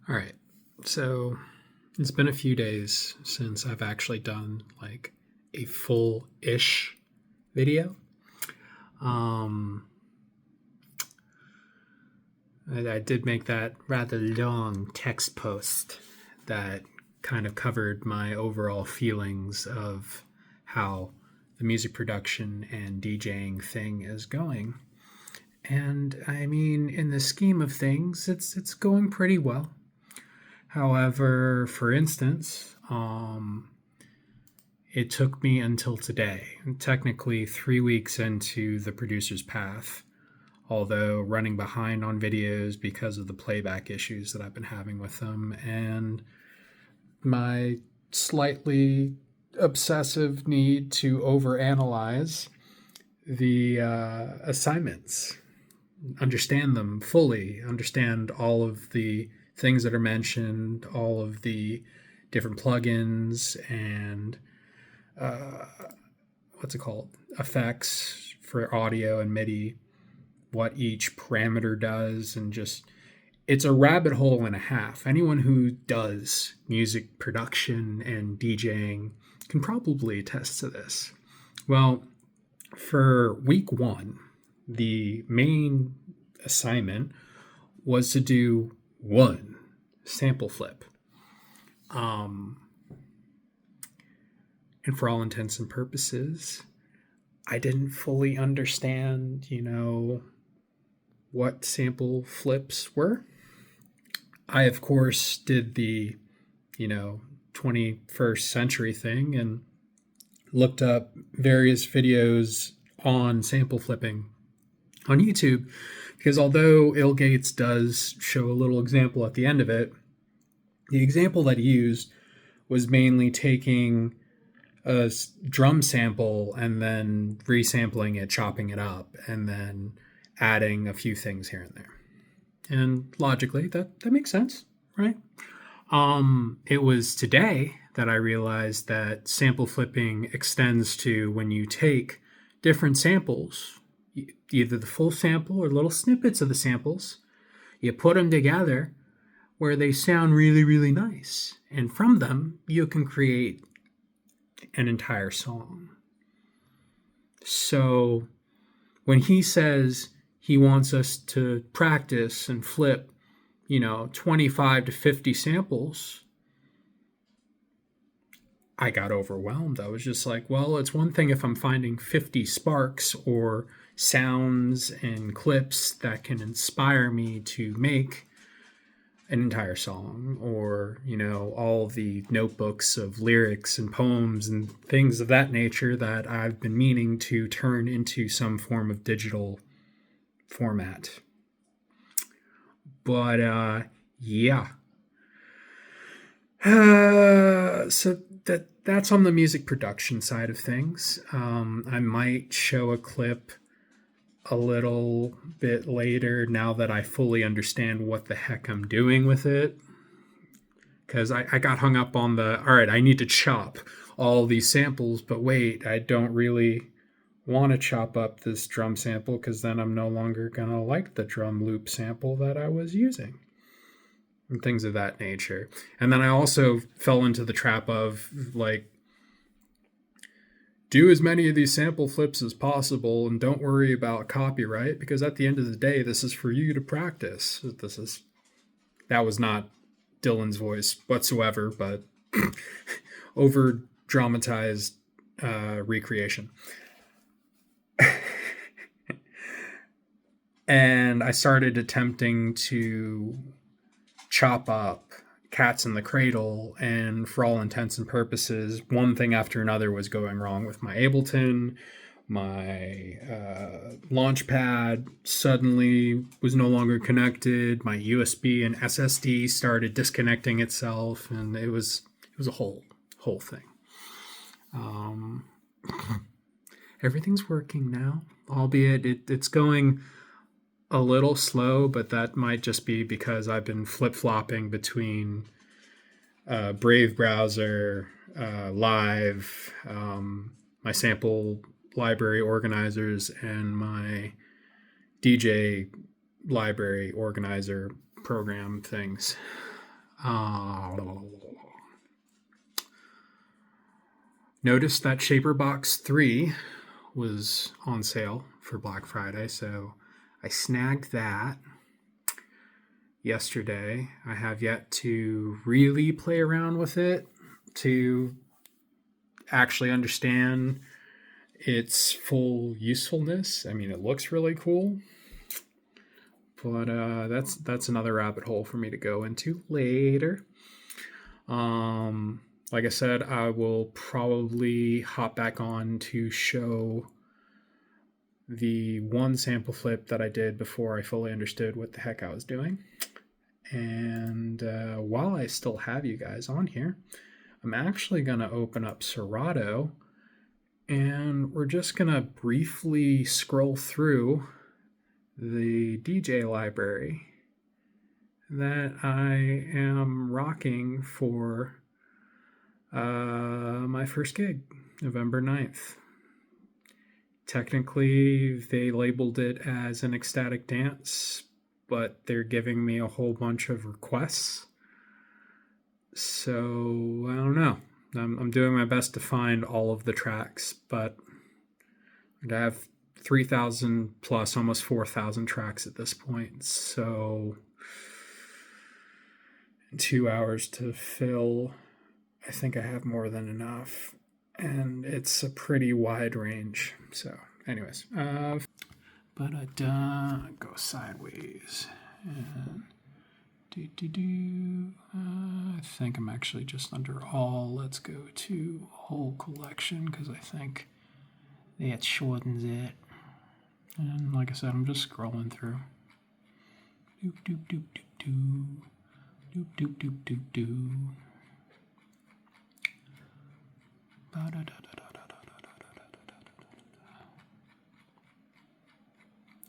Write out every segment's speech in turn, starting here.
All right. So it's been a few days since I've actually done like a full ish video. Um, I did make that rather long text post that kind of covered my overall feelings of how the music production and DJing thing is going. And I mean, in the scheme of things, it's going pretty well. However, for instance, it took me until today, technically 3 weeks into the producer's path, although running behind on videos because of the playback issues that I've been having with them and my slightly obsessive need to overanalyze the assignments, understand them fully, understand all of the things that are mentioned, all of the different plugins and uh, what's it called? Effects for audio and MIDI, what each parameter does, and just it's a rabbit hole and a half. Anyone who does music production and DJing can probably attest to this. Well, for week one, the main assignment was to do one sample flip. And for all intents and purposes, I didn't fully understand, what sample flips were. I, of course, did the, 21st century thing and looked up various videos on sample flipping on YouTube because although Gates does show a little example at the end of it, the example that he used was mainly taking a drum sample and then resampling it, chopping it up, and then adding a few things here and there. And logically, that makes sense, right? It was today that I realized that sample flipping extends to when you take different samples, either the full sample or little snippets of the samples, you put them together where they sound really, really nice. And from them, you can create an entire song. So when he says he wants us to practice and flip, 25 to 50 samples, I got overwhelmed. I was just like, well, it's one thing if I'm finding 50 sparks or sounds and clips that can inspire me to make an entire song or, all the notebooks of lyrics and poems and things of that nature that I've been meaning to turn into some form of digital format. But yeah. So that's on the music production side of things. I might show a clip a little bit later now that I fully understand what the heck I'm doing with it. Because I got hung up on all right, I need to chop all these samples, but wait, I don't really want to chop up this drum sample because then I'm no longer going to like the drum loop sample that I was using. And things of that nature. And then I also fell into the trap of do as many of these sample flips as possible and don't worry about copyright because at the end of the day, this is for you to practice. That was not Dylan's voice whatsoever, but over dramatized recreation. And I started attempting to chop up Cats in the Cradle, and for all intents and purposes, one thing after another was going wrong with my Ableton. My launch pad suddenly was no longer connected. My USB and SSD started disconnecting itself, and it was a whole thing. Everything's working now, albeit it's going a little slow, but that might just be because I've been flip-flopping between Brave browser, Live, my sample library organizers, and my DJ library organizer program things. Uh, Noticed that Shaper Box 3 was on sale for Black Friday, so I snagged that yesterday. I have yet to really play around with it to actually understand its full usefulness. I mean, it looks really cool, but that's another rabbit hole for me to go into later. Like I said, I will probably hop back on to show the one sample flip that I did before I fully understood what the heck I was doing. And while I still have you guys on here, I'm actually going to open up Serato, and we're just going to briefly scroll through the DJ library that I am rocking for my first gig, November 9th. Technically, they labeled it as an ecstatic dance, but they're giving me a whole bunch of requests. So, I don't know. I'm doing my best to find all of the tracks, but I have 3,000 plus, almost 4,000 tracks at this point. So, 2 hours to fill, I think I have more than enough. And it's a pretty wide range. So, anyways, go sideways. And I think I'm actually just under all. Let's go to whole collection because I think that shortens it. And like I said, I'm just scrolling through. Doop doop doop doop doop. Doop doop doop doop doop.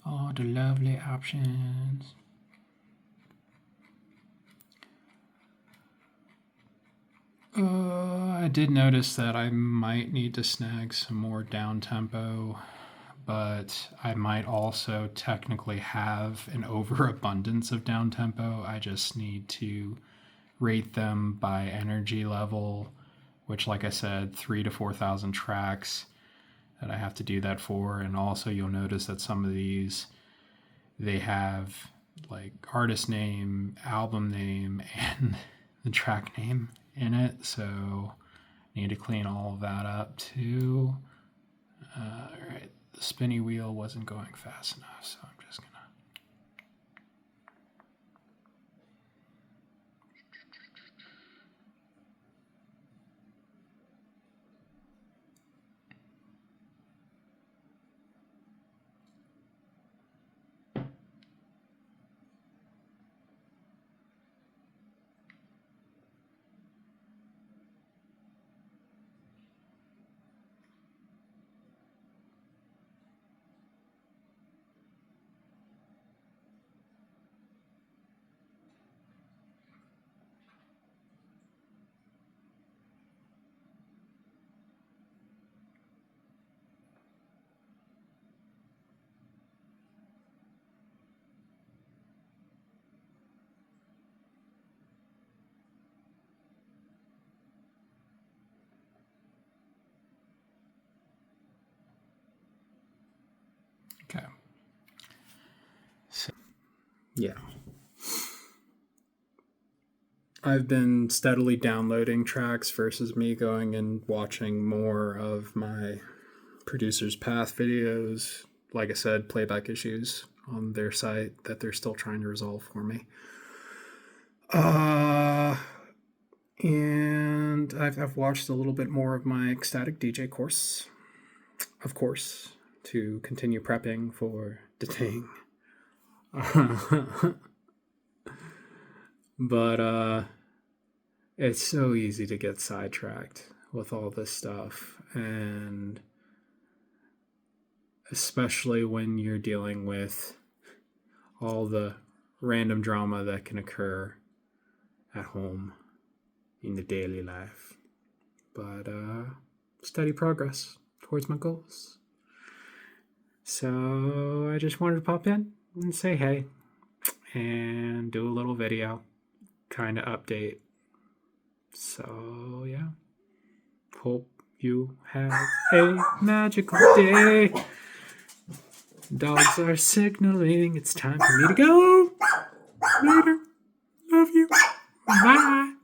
All the lovely options. I did notice that I might need to snag some more down tempo, but I might also technically have an overabundance of down tempo. I just need to rate them by energy level, which, like I said, 3,000 to 4,000 tracks that I have to do that for. And also you'll notice that some of these, they have like artist name, album name, and the track name in it. So I need to clean all of that up too. All right, the spinny wheel wasn't going fast enough, so I'm just gonna. Okay. So, yeah. I've been steadily downloading tracks versus me going and watching more of my producer's path videos. Like I said, playback issues on their site that they're still trying to resolve for me. And I've watched a little bit more of my ecstatic DJ course, of course, to continue prepping for the thing. But it's so easy to get sidetracked with all this stuff, and especially when you're dealing with all the random drama that can occur at home in the daily life. But steady progress towards my goals. So I just wanted to pop in and say hey and do a little video kind of update. So, yeah. Hope you have a magical day. Dogs are signaling it's time for me to go. Later. Love you. Bye.